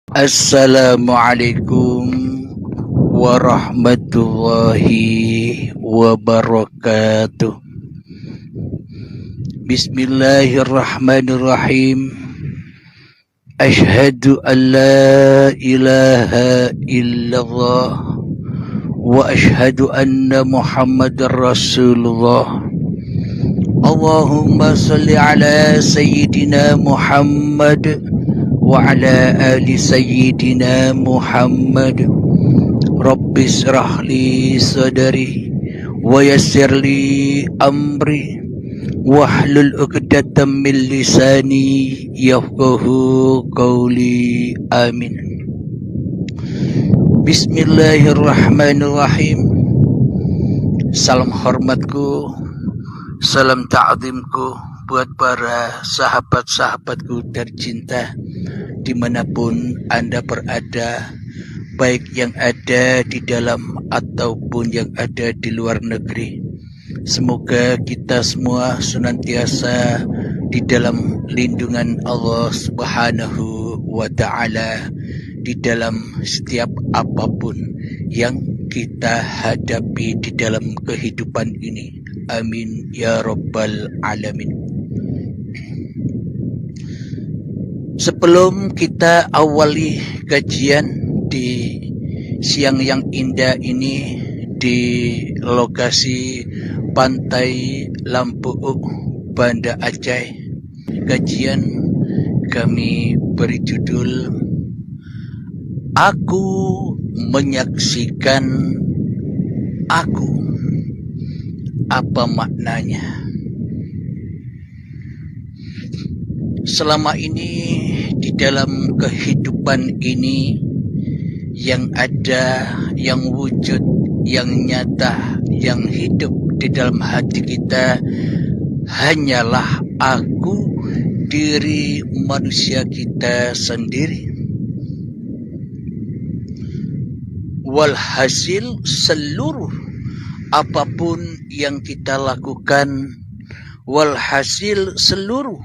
Assalamualaikum warahmatullahi wabarakatuh. Bismillahirrahmanirrahim. Ashhadu an la ilaha illallah wa ashhadu anna Muhammadar Rasulullah. Allahumma salli ala sayyidina Muhammad wa ala ali sayyidina Muhammad. Rabbi israh li sadri wa yassir li amri wahlul 'uqdatam min lisani yafqahu qawli. Amin. Bismillahirrahmanirrahim. Salam hormatku, salam ta'zimku buat para sahabat-sahabatku tercinta dimanapun Anda berada, baik yang ada di dalam ataupun yang ada di luar negeri. Semoga kita semua senantiasa di dalam lindungan Allah Subhanahu wa Ta'ala di dalam setiap apapun yang kita hadapi di dalam kehidupan ini. Amin ya rabbal alamin. Sebelum kita awali kajian di siang yang indah ini di lokasi Pantai Lampuuk, Banda Aceh, kajian kami beri judul Aku Menyaksikan Aku. Apa maknanya? Selama ini di dalam kehidupan ini yang ada, yang wujud, yang nyata, yang hidup di dalam hati kita hanyalah aku, diri manusia kita sendiri. Walhasil seluruh apapun yang kita lakukan, walhasil seluruh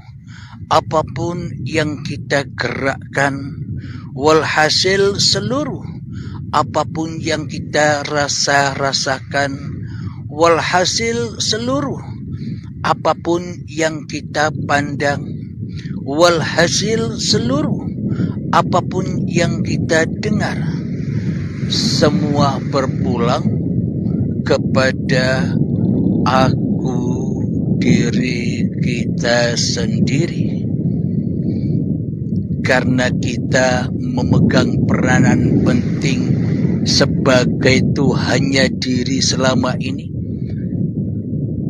apapun yang kita gerakkan, walhasil seluruh apapun yang kita rasakan, walhasil seluruh apapun yang kita pandang, walhasil seluruh apapun yang kita dengar, semua berpulang kepada aku, diri kita sendiri. Karena kita memegang peranan penting sebagai Tuhannya diri selama ini.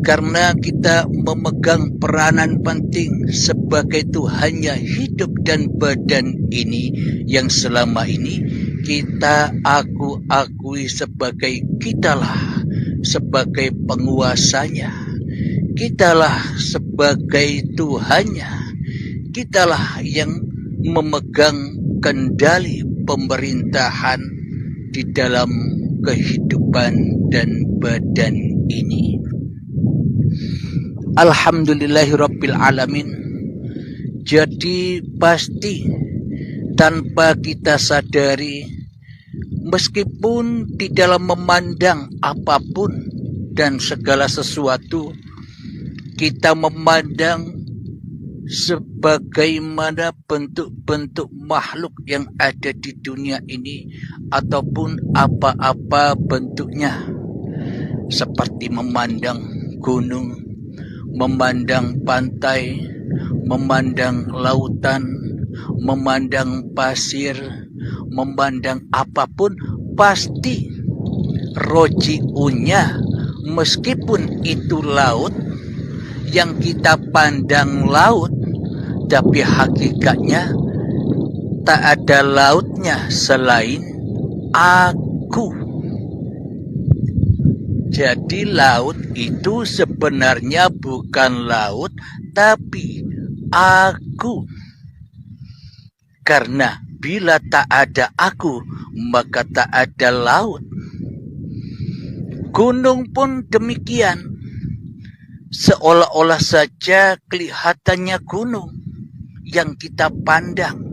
Karena kita memegang peranan penting sebagai Tuhannya hidup dan badan ini yang selama ini kita akui sebagai kitalah sebagai penguasanya. Kitalah sebagai Tuhannya. Kitalah yang memegang kendali pemerintahan di dalam kehidupan dan badan ini. Alhamdulillahirabbil alamin. Jadi pasti tanpa kita sadari, meskipun di dalam memandang apapun dan segala sesuatu, kita memandang sebagaimana bentuk-bentuk makhluk yang ada di dunia ini ataupun apa-apa bentuknya, seperti memandang gunung, memandang pantai, memandang lautan, memandang pasir, memandang apapun, pasti roji'unya meskipun itu laut, yang kita pandang laut, tapi hakikatnya tak ada lautnya selain aku. Jadi laut itu sebenarnya bukan laut, tapi aku. Karena bila tak ada aku, maka tak ada laut. Gunung pun demikian. Seolah-olah saja kelihatannya gunung yang kita pandang,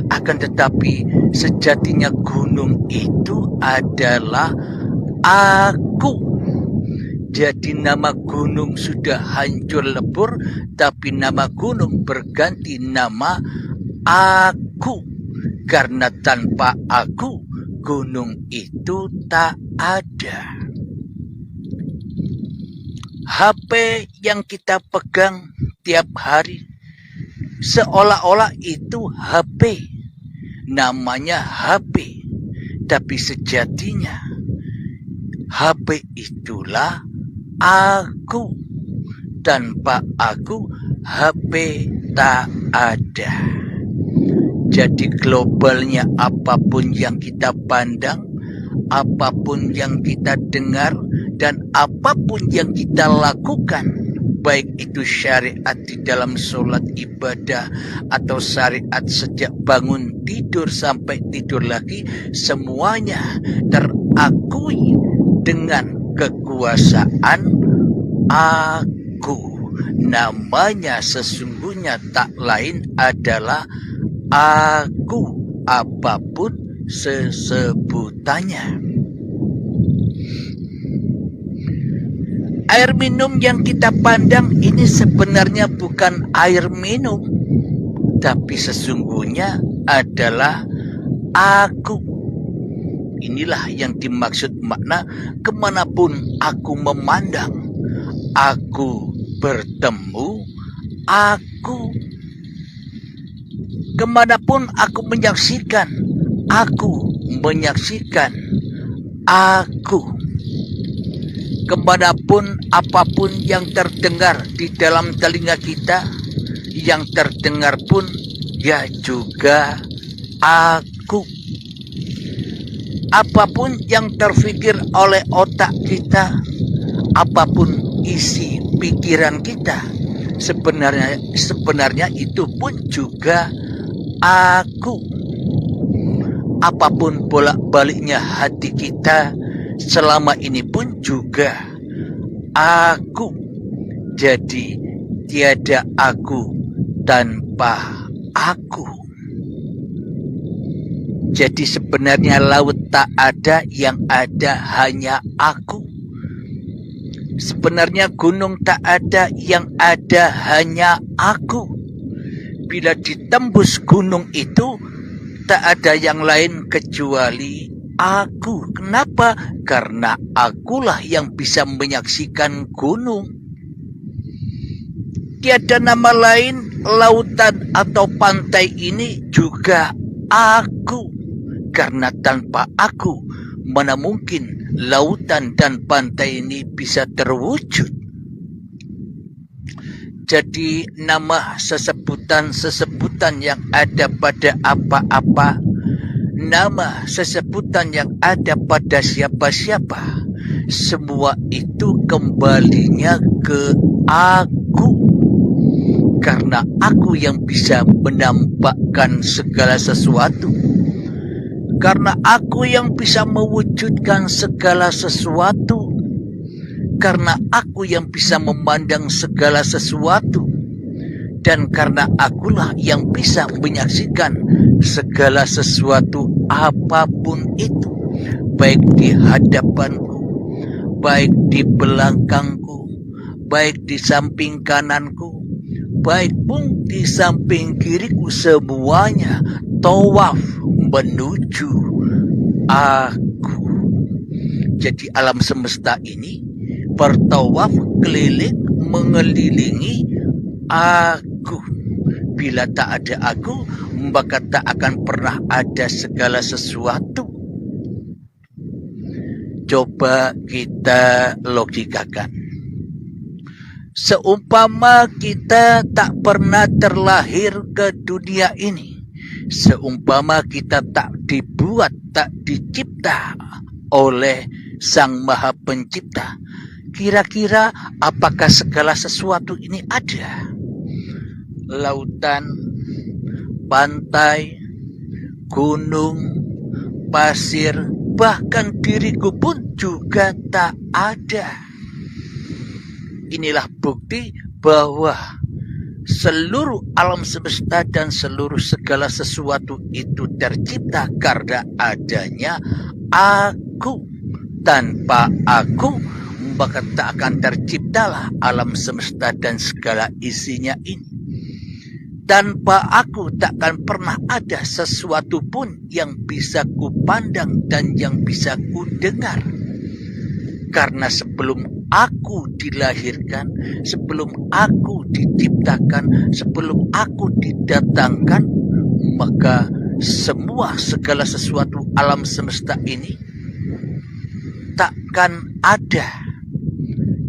akan tetapi sejatinya gunung itu adalah aku. Jadi nama gunung sudah hancur lebur, tapi nama gunung berganti nama aku. Karena tanpa aku, gunung itu tak ada. HP yang kita pegang tiap hari, seolah-olah itu HP. Namanya HP. Tapi sejatinya, HP itulah aku. Tanpa aku, HP tak ada. Jadi globalnya apapun yang kita pandang, apapun yang kita dengar, dan apapun yang kita lakukan, baik itu syariat di dalam sholat ibadah atau syariat sejak bangun tidur sampai tidur lagi, semuanya terakui dengan kekuasaan aku. Namanya sesungguhnya tak lain adalah aku, apapun sesebutannya. Air minum yang kita pandang ini sebenarnya bukan air minum, tapi sesungguhnya adalah aku. Inilah yang dimaksud makna kemanapun aku memandang, aku bertemu, aku. Kemanapun aku menyaksikan, aku menyaksikan aku. Kemanapun apapun yang terdengar di dalam telinga kita, yang terdengar pun ya juga aku. Apapun yang terfikir oleh otak kita, apapun isi pikiran kita, sebenarnya itu pun juga aku. Apapun bolak-baliknya hati kita selama ini pun juga aku. Jadi tiada aku tanpa aku. Jadi sebenarnya laut tak ada, yang ada hanya aku. Sebenarnya gunung tak ada, yang ada hanya aku. Bila ditembus gunung itu, tak ada yang lain kecuali aku. Kenapa? Karena akulah yang bisa menyaksikan gunung. Tiada nama lain lautan atau pantai ini juga aku. Karena tanpa aku, mana mungkin lautan dan pantai ini bisa terwujud. Jadi nama sesebutan-sesebutan yang ada pada apa-apa, nama sesebutan yang ada pada siapa-siapa, semua itu kembalinya ke aku. Karena aku yang bisa menampakkan segala sesuatu. Karena aku yang bisa mewujudkan segala sesuatu. Karena aku yang bisa memandang segala sesuatu. Dan karena akulah yang bisa menyaksikan segala sesuatu apapun itu. Baik di hadapanku, baik di belakangku, baik di samping kananku, baik pun di samping kiriku, semuanya tawaf menuju aku. Jadi alam semesta ini bertawaf keliling mengelilingi aku. Bila tak ada aku, maka tak akan pernah ada segala sesuatu. Coba kita logikakan. Seumpama kita tak pernah terlahir ke dunia ini, seumpama kita tak dibuat, tak dicipta oleh Sang Maha Pencipta, kira-kira apakah segala sesuatu ini ada? Lautan, pantai, gunung, pasir, bahkan diriku pun juga tak ada. Inilah bukti bahwa seluruh alam semesta dan seluruh segala sesuatu itu tercipta karena adanya aku. Tanpa aku, maka tak akan terciptalah alam semesta dan segala isinya ini. Tanpa aku takkan pernah ada sesuatu pun yang bisa kupandang dan yang bisa kudengar. Karena sebelum aku dilahirkan, sebelum aku diciptakan, sebelum aku didatangkan, maka semua segala sesuatu alam semesta ini takkan ada.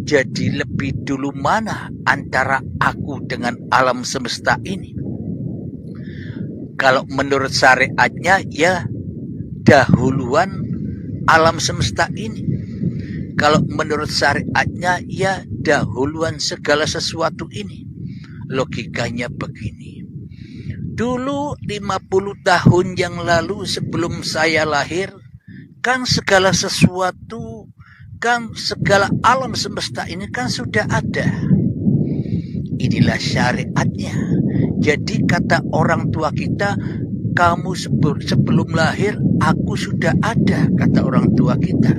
Jadi lebih dulu mana antara aku dengan alam semesta ini? Kalau menurut syariatnya ya dahuluan alam semesta ini. Kalau menurut syariatnya ya dahuluan segala sesuatu ini. Logikanya begini. Dulu 50 tahun yang lalu sebelum saya lahir, kan segala sesuatu, kan segala alam semesta ini kan sudah ada. Inilah syariatnya. Jadi kata orang tua kita, kamu sebelum lahir aku sudah ada, kata orang tua kita.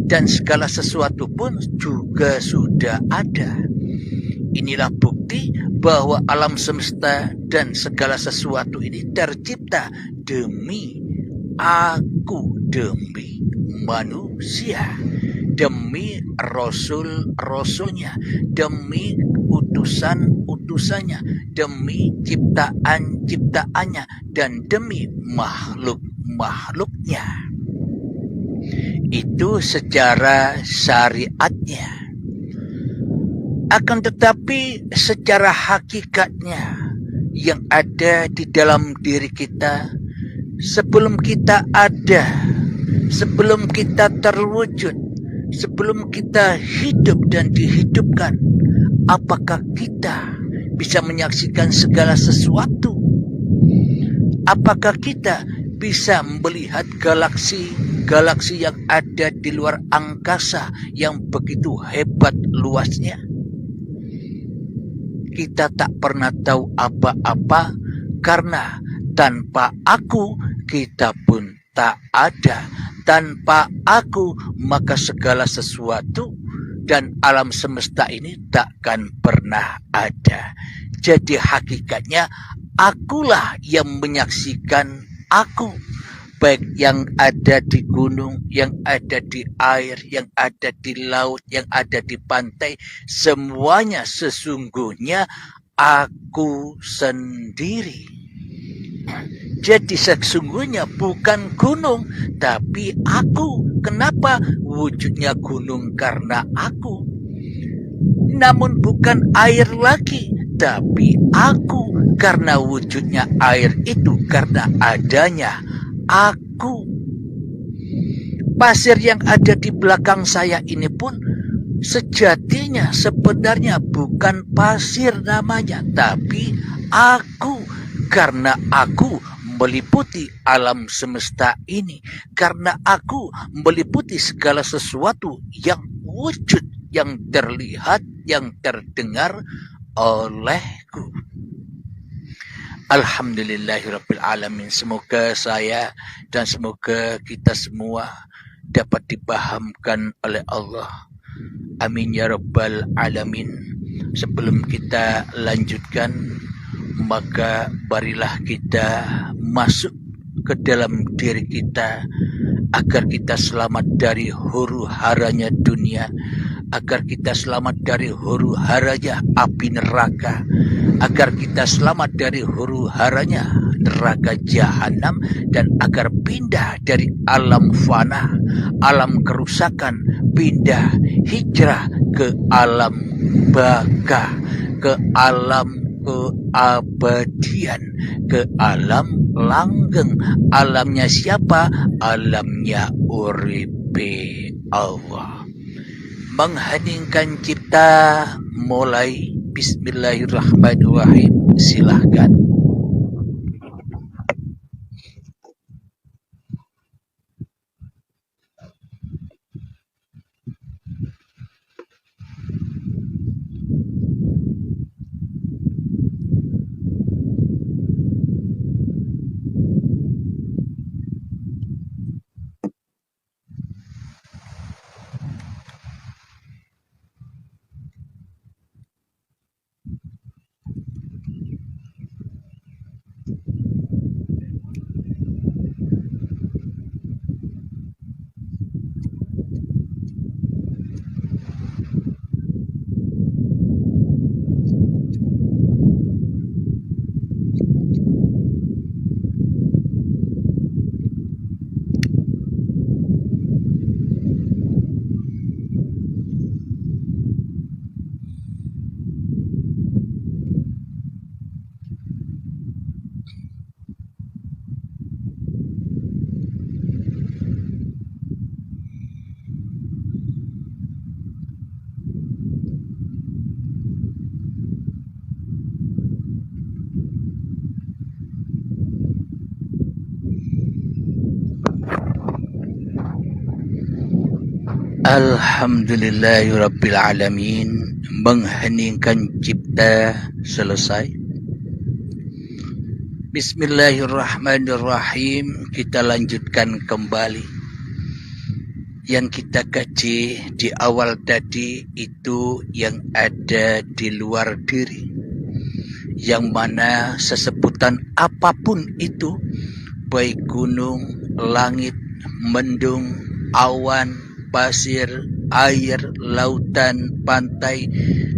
Dan segala sesuatu pun juga sudah ada. Inilah bukti bahwa alam semesta dan segala sesuatu ini tercipta demi aku, demi manusia, demi rasul-rasulnya, demi utusan-utusannya, demi ciptaan-ciptaannya, dan demi makhluk-makhluknya. Itu secara syariatnya. Akan tetapi secara hakikatnya yang ada di dalam diri kita, sebelum kita ada, sebelum kita terwujud, sebelum kita hidup dan dihidupkan, apakah kita bisa menyaksikan segala sesuatu? Apakah kita bisa melihat galaksi yang ada di luar angkasa yang begitu hebat luasnya? Kita tak pernah tahu apa-apa karena tanpa aku kita pun tak ada. Tanpa aku maka segala sesuatu dan alam semesta ini takkan pernah ada. Jadi hakikatnya akulah yang menyaksikan aku. Baik yang ada di gunung, yang ada di air, yang ada di laut, yang ada di pantai, semuanya sesungguhnya aku sendiri. Jadi sesungguhnya bukan gunung, tapi aku. Kenapa wujudnya gunung? Karena aku. Namun bukan air lagi, tapi aku. Karena wujudnya air itu karena adanya aku. Pasir yang ada di belakang saya ini pun sejatinya sebenarnya bukan pasir namanya, tapi aku. Karena aku meliputi alam semesta ini, karena aku meliputi segala sesuatu yang wujud, yang terlihat, yang terdengar olehku. Alhamdulillahirabbil alamin. Semoga saya dan semoga kita semua dapat dipahamkan oleh Allah. Amin ya rabbal alamin. Sebelum kita lanjutkan, maka marilah kita masuk ke dalam diri kita agar kita selamat dari huru haranya dunia, agar kita selamat dari huru haranya api neraka, agar kita selamat dari huru haranya neraka jahanam, dan agar pindah dari alam fana, alam kerusakan, pindah hijrah ke alam baka, ke alam keabadian, ke alam langgeng. Alamnya siapa? Alamnya uripe Allah. Mengheningkan cipta, mulai. Bismillahirrahmanirrahim. Silahkan. Alhamdulillahirrabbilalamin. Mengheningkan cipta selesai. Bismillahirrahmanirrahim. Kita lanjutkan kembali. Yang kita kaji di awal tadi itu yang ada di luar diri, yang mana sesebutan apapun itu, baik gunung, langit, mendung, awan, pasir, air, lautan, pantai,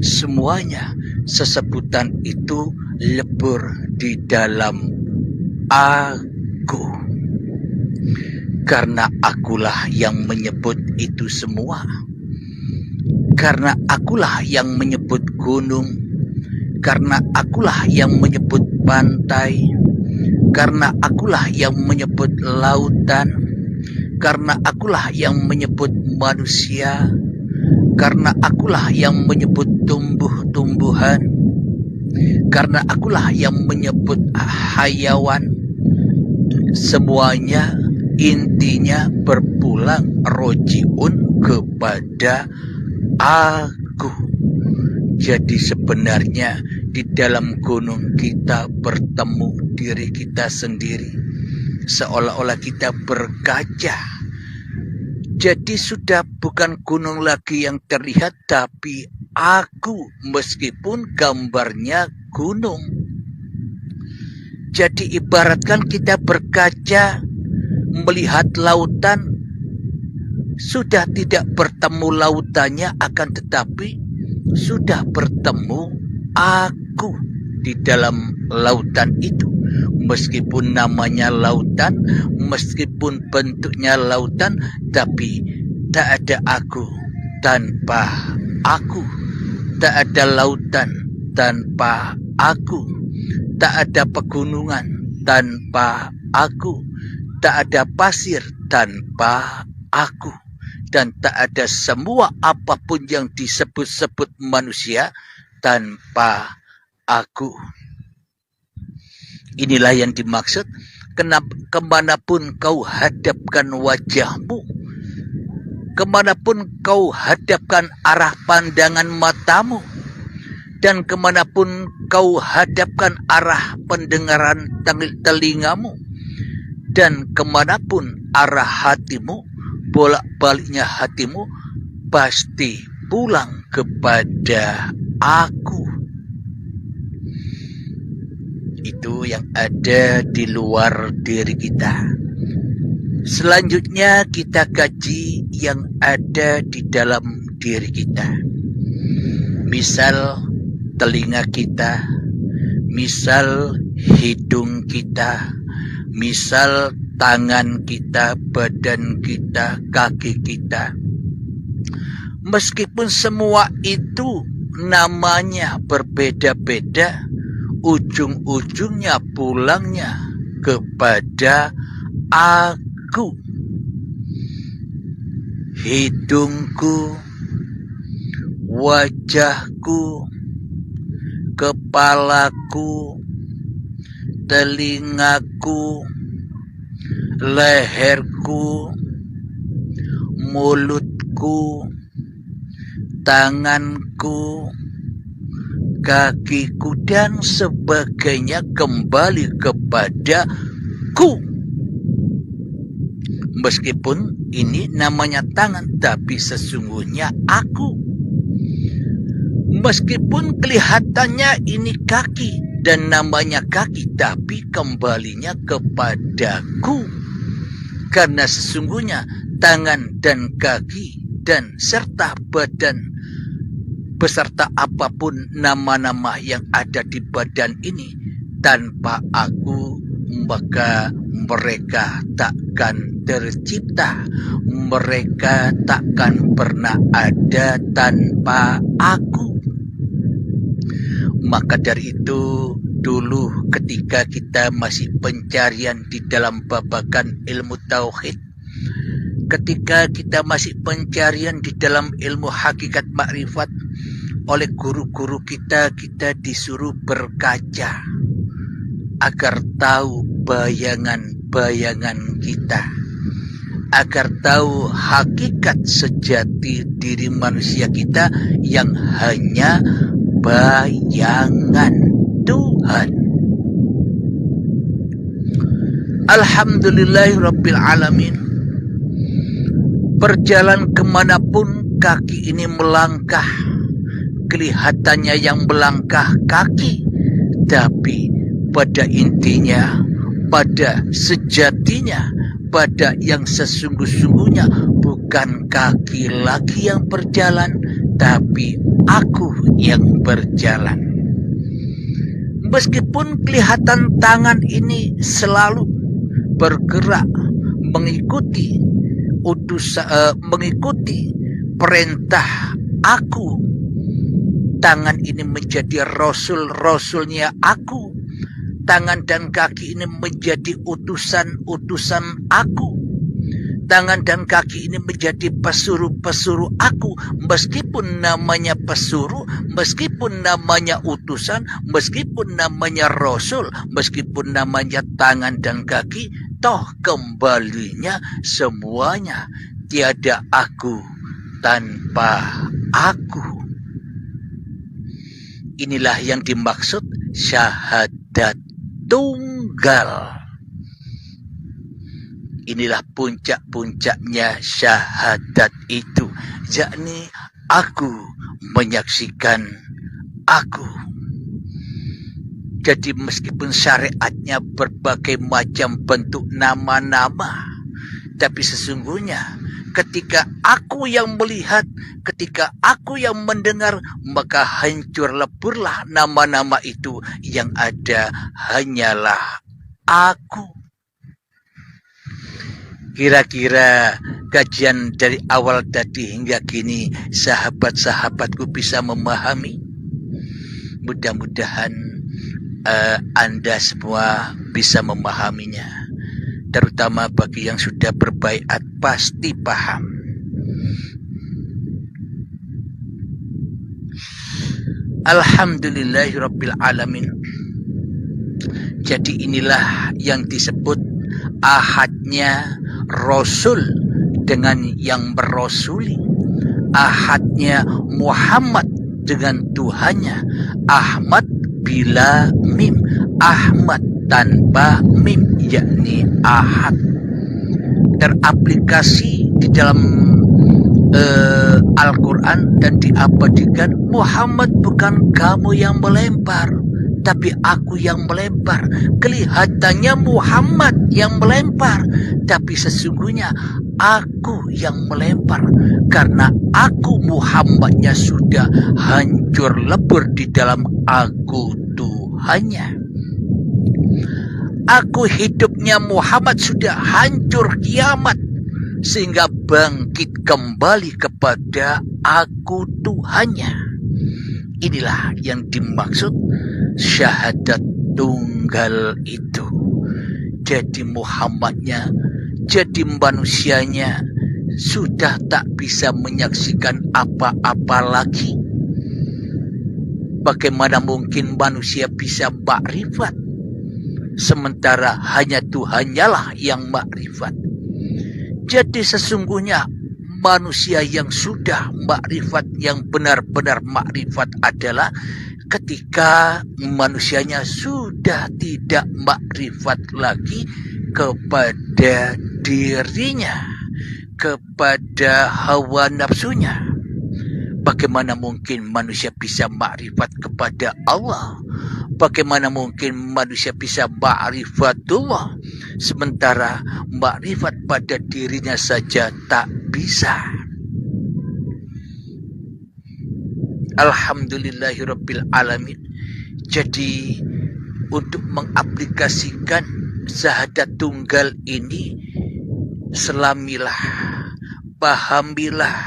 semuanya sesebutan itu lebur di dalam aku. Karena akulah yang menyebut itu semua. Karena akulah yang menyebut gunung. Karena akulah yang menyebut pantai. Karena akulah yang menyebut lautan. Karena akulah yang menyebut manusia. Karena akulah yang menyebut tumbuh-tumbuhan. Karena akulah yang menyebut hayawan. Semuanya intinya berpulang rojiun kepada aku. Jadi sebenarnya di dalam gunung kita bertemu diri kita sendiri. Seolah-olah kita berkaca. Jadi sudah bukan gunung lagi yang terlihat, tapi aku, meskipun gambarnya gunung. Jadi ibaratkan kita berkaca melihat lautan, sudah tidak bertemu lautannya, akan tetapi sudah bertemu aku di dalam lautan itu. Meskipun namanya lautan, meskipun bentuknya lautan, tapi tak ada aku tanpa aku. Tak ada lautan tanpa aku. Tak ada pegunungan tanpa aku. Tak ada pasir tanpa aku. Dan tak ada semua apapun yang disebut-sebut manusia tanpa aku. Inilah yang dimaksud. Kemanapun kau hadapkan wajahmu, kemanapun kau hadapkan arah pandangan matamu, dan kemanapun kau hadapkan arah pendengaran telingamu, dan kemanapun arah hatimu, bolak-baliknya hatimu pasti pulang kepada aku. Itu yang ada di luar diri kita. Selanjutnya kita kaji yang ada di dalam diri kita. Misal telinga kita, misal hidung kita, misal tangan kita, badan kita, kaki kita. Meskipun semua itu namanya berbeda-beda, ujung-ujungnya pulangnya kepada aku. Hidungku, wajahku, kepalaku, telingaku, leherku, mulutku, tanganku, kakiku, dan sebagainya kembali kepada ku. Meskipun ini namanya tangan, tapi sesungguhnya aku. Meskipun kelihatannya ini kaki dan namanya kaki, tapi kembalinya kepadaku. Karena sesungguhnya tangan dan kaki dan serta badan beserta apapun nama-nama yang ada di badan ini, tanpa aku maka mereka takkan tercipta, mereka takkan pernah ada tanpa aku. Maka dari itu, dulu ketika kita masih pencarian di dalam babakan ilmu tauhid, ketika kita masih pencarian di dalam ilmu hakikat makrifat, oleh guru-guru kita disuruh berkaca agar tahu bayangan-bayangan kita. agar tahu hakikat sejati diri manusia kita yang hanya bayangan Tuhan. Alhamdulillahirabbil alamin. Berjalan kemanapun kaki ini melangkah, kelihatannya yang melangkah kaki, tapi pada intinya, pada sejatinya, pada yang sesungguh-sungguhnya bukan kaki lagi yang berjalan, tapi aku yang berjalan. Meskipun kelihatan tangan ini selalu bergerak mengikuti mengikuti perintah aku, tangan ini menjadi rasul-rasulnya aku, tangan dan kaki ini menjadi utusan-utusan aku, tangan dan kaki ini menjadi pesuruh-pesuruh aku. Meskipun namanya pesuruh, meskipun namanya utusan, meskipun namanya rasul, meskipun namanya tangan dan kaki, toh kembalinya semuanya tiada aku tanpa aku. Inilah yang dimaksud syahadat tunggal. Inilah puncak-puncaknya syahadat itu, yakni aku menyaksikan aku. Jadi meskipun syariatnya berbagai macam bentuk nama-nama, tapi sesungguhnya ketika aku yang melihat, ketika aku yang mendengar, maka hancur leburlah nama-nama itu. Yang ada hanyalah aku. Kira-kira kajian dari awal tadi hingga kini sahabat-sahabatku bisa memahami. Mudah-mudahan Anda semua bisa memahaminya. Terutama bagi yang sudah berbaiat pasti paham. Alhamdulillahirabbil alamin. Jadi inilah yang disebut ahadnya Rasul dengan yang berrasuli, ahadnya Muhammad dengan Tuhannya, Ahmad bila mim, Ahmad tanpa mim, yakni ahad. Teraplikasi di dalam Al-Quran dan diabadikan, Muhammad bukan kamu yang melempar, tapi aku yang melempar. Kelihatannya Muhammad yang melempar, tapi sesungguhnya aku yang melempar. Karena aku Muhammadnya sudah hancur lebur di dalam aku Tuhannya. Aku hidupnya Muhammad sudah hancur kiamat, sehingga bangkit kembali kepada aku Tuhannya. Inilah yang dimaksud syahadat tunggal itu. Jadi Muhammadnya, jadi manusianya sudah tak bisa menyaksikan apa-apa lagi. Bagaimana mungkin manusia bisa makrifat, sementara hanya Tuhannya lah yang makrifat. Jadi sesungguhnya manusia yang sudah makrifat, yang benar-benar makrifat adalah ketika manusianya sudah tidak makrifat lagi kepada dirinya, kepada hawa nafsunya. Bagaimana mungkin manusia bisa makrifat kepada Allah? Bagaimana mungkin manusia bisa ma'rifatullah, sementara makrifat pada dirinya saja tak bisa? Alhamdulillahirabbil alamin. Jadi untuk mengaplikasikan syahadat tunggal ini, selamilah, pahamilah,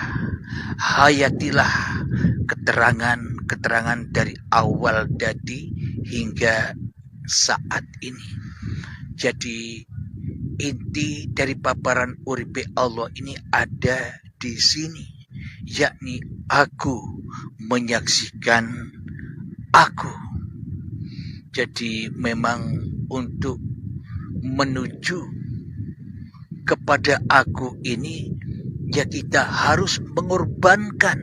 hayatilah keterangan-keterangan dari awal tadi hingga saat ini. Jadi inti dari paparan uripe Allah ini ada di sini, yakni aku menyaksikan aku. Jadi memang untuk menuju kepada aku ini, ya kita harus mengorbankan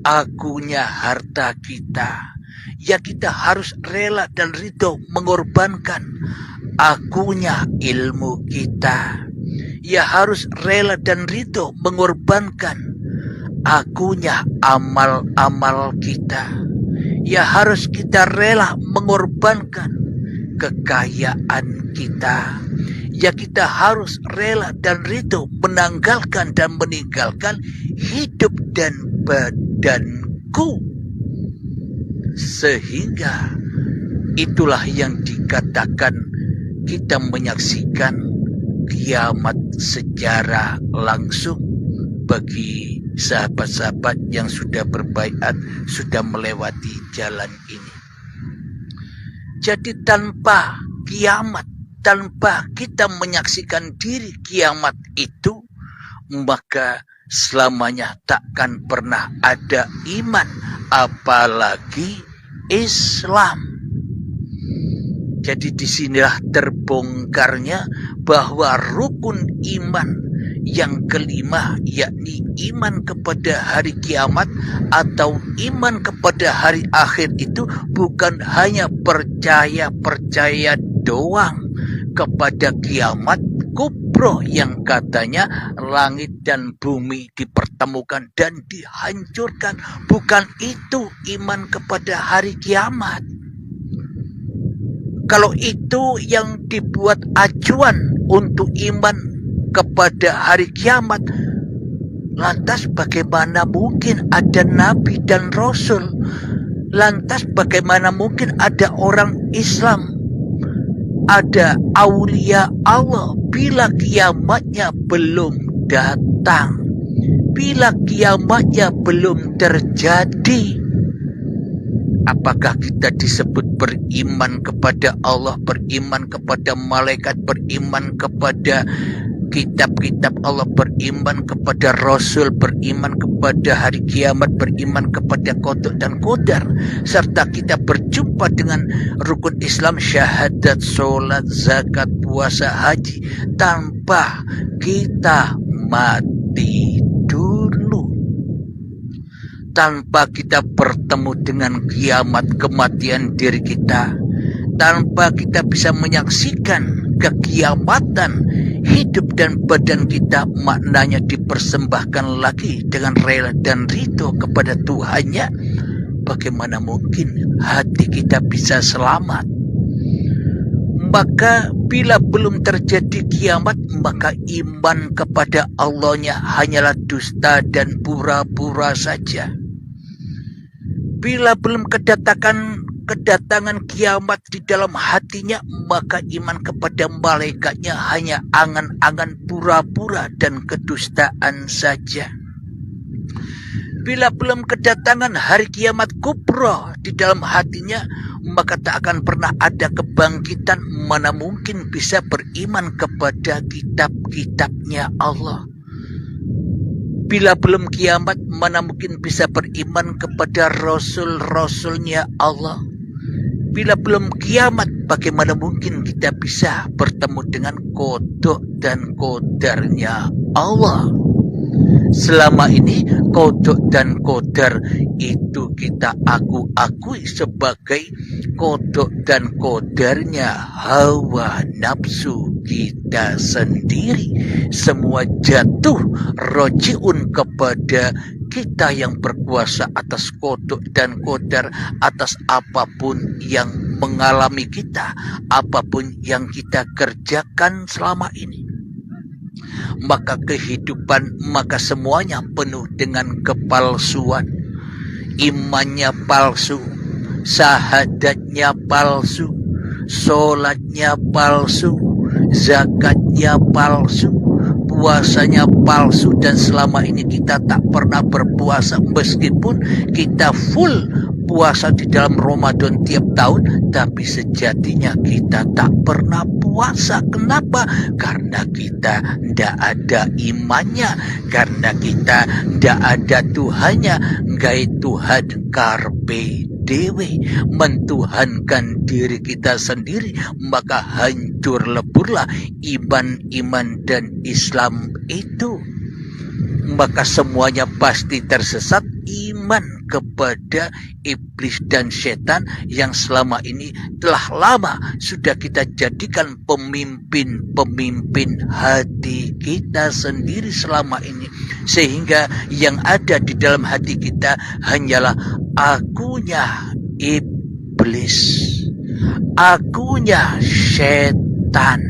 akunya harta kita. Ya kita harus rela dan ridho mengorbankan akunya ilmu kita. Ya harus rela dan ridho mengorbankan akunya amal-amal kita. Ya harus kita rela mengorbankan kekayaan kita. Ya kita harus rela dan ridho menanggalkan dan meninggalkan hidup dan badanku. Sehingga itulah yang dikatakan kita menyaksikan kiamat secara langsung bagi sahabat-sahabat yang sudah berbaiat, sudah melewati jalan ini. Jadi tanpa kiamat, tanpa kita menyaksikan diri kiamat itu, maka selamanya takkan pernah ada iman, apalagi Islam. Jadi disinilah terbongkarnya bahwa rukun iman yang kelima, yakni iman kepada hari kiamat atau iman kepada hari akhir, itu bukan hanya percaya doang kepada kiamat kubro yang katanya langit dan bumi dipertemukan dan dihancurkan. Bukan itu iman kepada hari kiamat. Kalau itu yang dibuat acuan untuk iman kepada hari kiamat, lantas bagaimana mungkin ada nabi dan rasul? Lantas bagaimana mungkin ada orang Islam, ada aulia Allah bila kiamatnya belum datang, bila kiamatnya belum terjadi? Apakah kita disebut beriman kepada Allah, beriman kepada malaikat, beriman kepada kitab-kitab Allah, beriman kepada Rasul, beriman kepada hari kiamat, beriman kepada qada dan qadar, serta kita berjumpa dengan rukun Islam, syahadat, sholat, zakat, puasa, haji, tanpa kita mati dulu, tanpa kita bertemu dengan kiamat kematian diri kita, tanpa kita bisa menyaksikan kekiamatan hidup dan badan kita, maknanya dipersembahkan lagi dengan rela dan ridho kepada Tuhannya, bagaimana mungkin hati kita bisa selamat? Maka bila belum terjadi kiamat, maka iman kepada Allahnya hanyalah dusta dan pura-pura saja. Bila belum kedatangan kiamat di dalam hatinya, maka iman kepada malaikatnya hanya angan-angan pura-pura dan kedustaan saja. Bila belum kedatangan hari kiamat kubro di dalam hatinya, maka tak akan pernah ada kebangkitan. Mana mungkin bisa beriman kepada kitab-kitabnya Allah? Bila belum kiamat, mana mungkin bisa beriman kepada rasul-rasulnya Allah? Bila belum kiamat, bagaimana mungkin kita bisa bertemu dengan qada dan qadarnya Allah? Selama ini qada dan qadar itu kita akui sebagai qada dan qadarnya hawa nafsu kita sendiri. Semua jatuh rojiun kepada kita yang berkuasa atas qada dan qadar, atas apapun yang mengalami kita, apapun yang kita kerjakan selama ini. Maka kehidupan, maka semuanya penuh dengan kepalsuan. Imannya palsu, syahadatnya palsu, sholatnya palsu, zakatnya palsu, puasanya palsu, dan selama ini kita tak pernah berpuasa meskipun kita full puasa di dalam Ramadan tiap tahun, tapi sejatinya kita tak pernah puasa. Kenapa? Karena kita tidak ada imannya, karena kita tidak ada Tuhannya. Gai Tuhan karpe dewe, mentuhankan diri kita sendiri, maka hancur leburlah iman dan Islam itu. Maka semuanya pasti tersesat iman kepada iblis dan setan yang selama ini telah lama sudah kita jadikan pemimpin hati kita sendiri selama ini, sehingga yang ada di dalam hati kita hanyalah akunya iblis, akunya setan,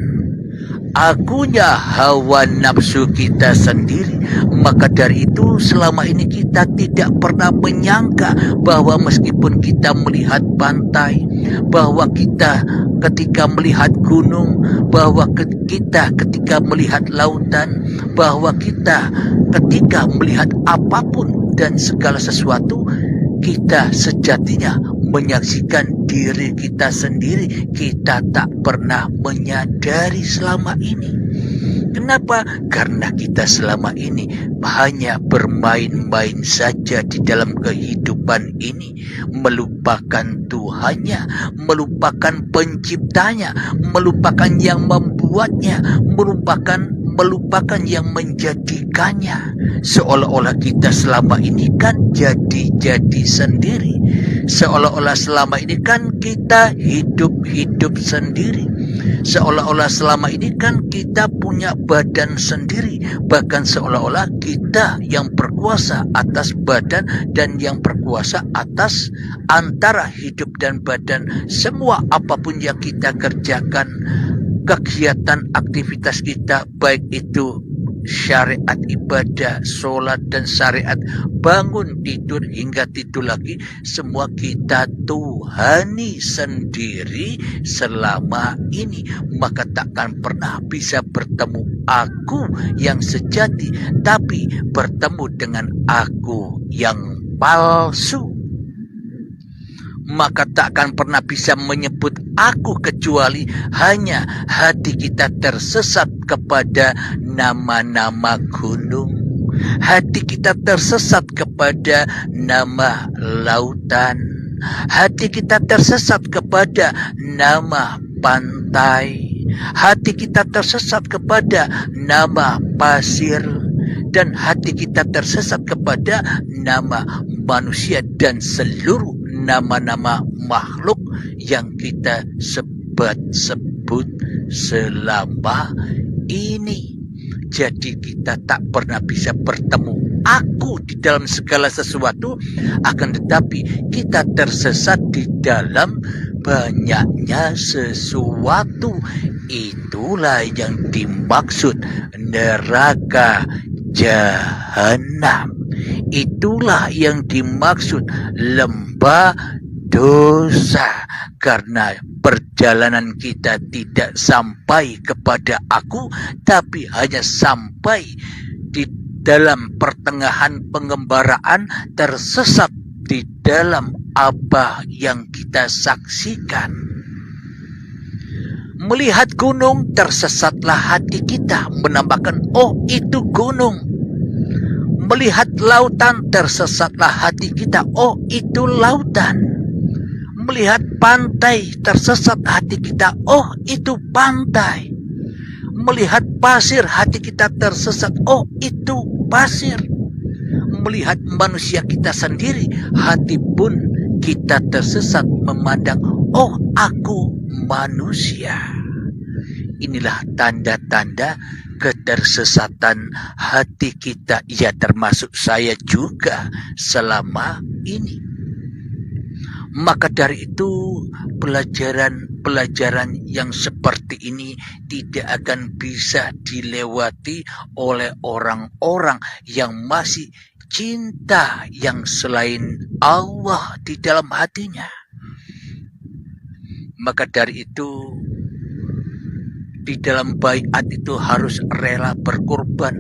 akunya hawa nafsu kita sendiri. Maka dari itu selama ini kita tidak pernah menyangka bahwa meskipun kita melihat pantai, bahwa kita ketika melihat gunung, bahwa kita ketika melihat lautan, bahwa kita ketika melihat apapun dan segala sesuatu, kita sejatinya menyaksikan diri kita sendiri. Kita tak pernah menyadari selama ini. Kenapa? Karena kita selama ini hanya bermain-main saja di dalam kehidupan ini, melupakan Tuhannya, melupakan penciptanya, melupakan yang membuatnya, melupakan yang menjadikannya. Seolah-olah kita selama ini kan jadi sendiri. Seolah-olah selama ini kan kita hidup sendiri. Seolah-olah selama ini kan kita punya badan sendiri. Bahkan seolah-olah kita yang berkuasa atas badan dan yang berkuasa atas antara hidup dan badan. Semua apapun yang kita kerjakan, kegiatan aktivitas kita, baik itu syariat ibadah, sholat dan syariat, bangun tidur hingga tidur lagi, semua kita tuhani sendiri selama ini. Maka takkan pernah bisa bertemu aku yang sejati, tapi bertemu dengan aku yang palsu. Maka takkan pernah bisa menyebut aku kecuali hanya hati kita tersesat kepada nama-nama gunung, hati kita tersesat kepada nama lautan, hati kita tersesat kepada nama pantai, hati kita tersesat kepada nama pasir, dan hati kita tersesat kepada nama manusia dan seluruh nama-nama makhluk yang kita sebut selama ini. Jadi kita tak pernah bisa bertemu aku di dalam segala sesuatu, akan tetapi kita tersesat di dalam banyaknya sesuatu. Itulah yang dimaksud neraka jahanam. Itulah yang dimaksud lembah dosa. Karena perjalanan kita tidak sampai kepada aku, tapi hanya sampai di dalam pertengahan pengembaraan, tersesat di dalam apa yang kita saksikan. Melihat gunung, tersesatlah hati kita, menambahkan, oh itu gunung. Melihat lautan, tersesatlah hati kita, oh itu lautan. Melihat pantai, tersesat hati kita, oh itu pantai. Melihat pasir, hati kita tersesat, oh itu pasir. Melihat manusia kita sendiri, hati pun kita tersesat memandang, oh aku manusia. Inilah tanda-tanda ketersesatan hati kita, ya termasuk saya juga selama ini. Maka dari itu pelajaran yang seperti ini tidak akan bisa dilewati oleh orang-orang yang masih cinta yang selain Allah di dalam hatinya. Maka dari itu di dalam baiat itu harus rela berkorban,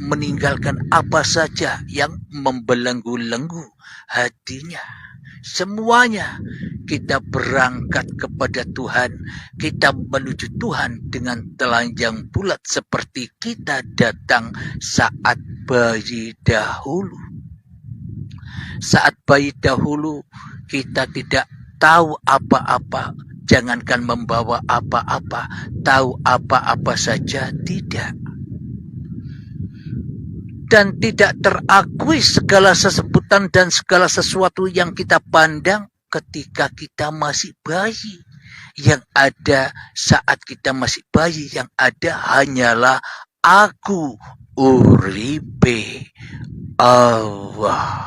meninggalkan apa saja yang membelenggu-lenggu hatinya. Semuanya kita berangkat kepada Tuhan, kita menuju Tuhan dengan telanjang bulat seperti kita datang saat bayi dahulu. Saat bayi dahulu kita tidak tahu apa-apa, jangankan membawa apa-apa, tahu apa-apa saja tidak. Dan tidak terakui segala sesebutan dan segala sesuatu yang kita pandang ketika kita masih bayi. Yang ada saat kita masih bayi, yang ada hanyalah aku uripe Allah.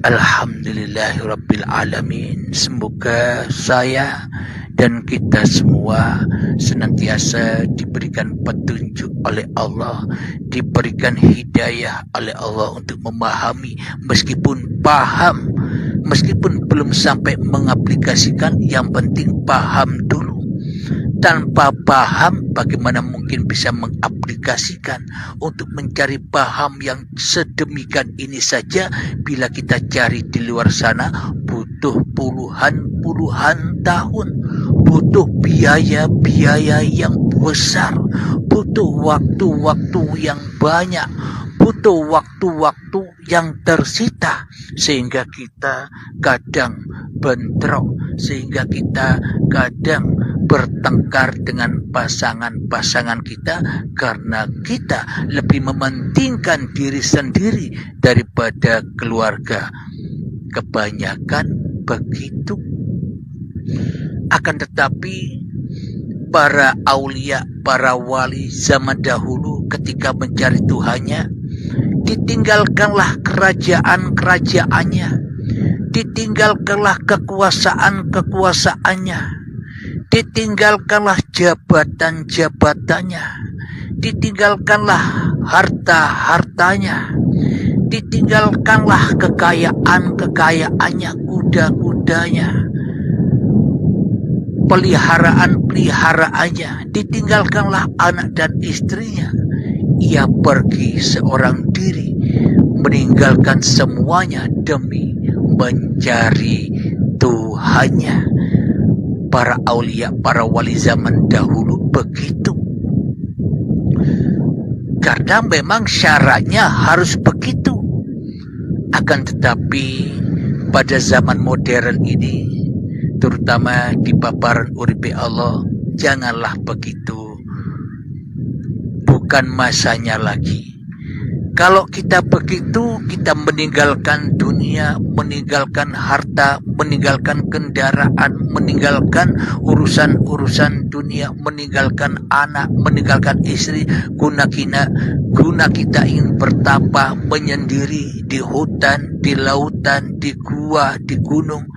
Alhamdulillahirabbil alamin. Semoga saya dan kita semua senantiasa diberikan petunjuk oleh Allah, diberikan hidayah oleh Allah untuk memahami, meskipun paham, meskipun belum sampai mengaplikasikan, yang penting paham dulu. Tanpa paham, bagaimana mungkin bisa mengaplikasikan? Untuk mencari paham yang sedemikian ini saja, bila kita cari di luar sana, butuh puluhan tahun, butuh biaya yang besar, butuh waktu-waktu yang banyak, butuh waktu-waktu yang tersita, sehingga kita kadang bentrok, sehingga kita kadang bertengkar dengan pasangan-pasangan kita karena kita lebih mementingkan diri sendiri daripada keluarga. Kebanyakan begitu. Akan tetapi para aulia, para wali zaman dahulu ketika mencari Tuhannya, ditinggalkanlah kerajaan-kerajaannya, ditinggalkanlah kekuasaan-kekuasaannya, ditinggalkanlah jabatan-jabatannya, ditinggalkanlah harta-hartanya, ditinggalkanlah kekayaan-kekayaannya, kuda-kudanya, peliharaan-peliharaannya, ditinggalkanlah anak dan istrinya. Ia pergi seorang diri, meninggalkan semuanya demi mencari Tuhannya. Para aulia, para wali zaman dahulu begitu. Karena memang syaratnya harus begitu. Akan tetapi pada zaman modern ini, terutama di paparan uripe Allah, janganlah begitu. Bukan masanya lagi. Kalau kita begitu, kita meninggalkan dunia, meninggalkan harta, meninggalkan kendaraan, meninggalkan urusan-urusan dunia, meninggalkan anak, meninggalkan istri, guna kita ingin bertapa, menyendiri di hutan, di lautan, di gua, di gunung.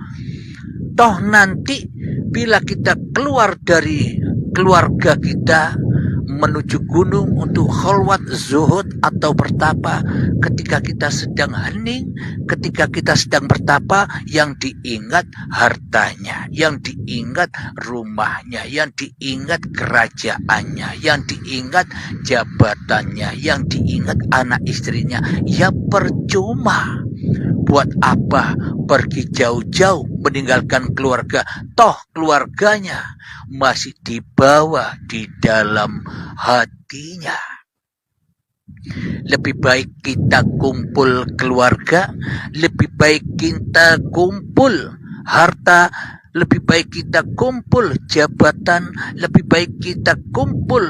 Toh nanti bila kita keluar dari keluarga kita, menuju gunung untuk khalwat, zuhud atau bertapa, ketika kita sedang hening, ketika kita sedang bertapa, yang diingat hartanya, yang diingat rumahnya, yang diingat kerajaannya, yang diingat jabatannya, yang diingat anak istrinya, ya percuma. Buat apa pergi jauh-jauh meninggalkan keluarga? Toh keluarganya masih dibawa di dalam hatinya. Lebih baik kita kumpul keluarga, lebih baik kita kumpul harta, lebih baik kita kumpul jabatan, lebih baik kita kumpul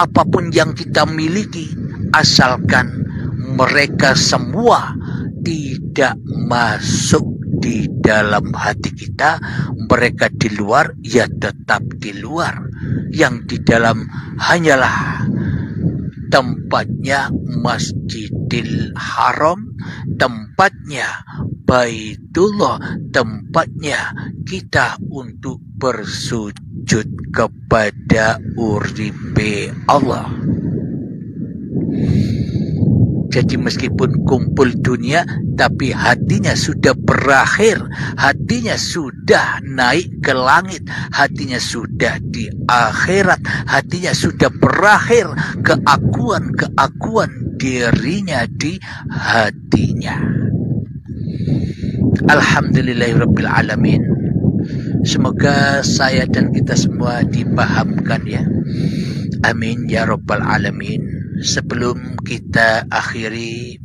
apapun yang kita miliki, asalkan mereka semua tidak masuk di dalam hati kita. Mereka di luar, ya tetap di luar. Yang di dalam hanyalah tempatnya Masjidil Haram, tempatnya Baitullah, tempatnya kita untuk bersujud kepada uripe Allah. Jadi meskipun kumpul dunia, tapi hatinya sudah berakhir, hatinya sudah naik ke langit, hatinya sudah di akhirat, hatinya sudah berakhir keakuan dirinya di hatinya. Alhamdulillahirabbil alamin. Semoga saya dan kita semua dipahamkan ya. Amin ya rabbal alamin. sebelum kita akhiri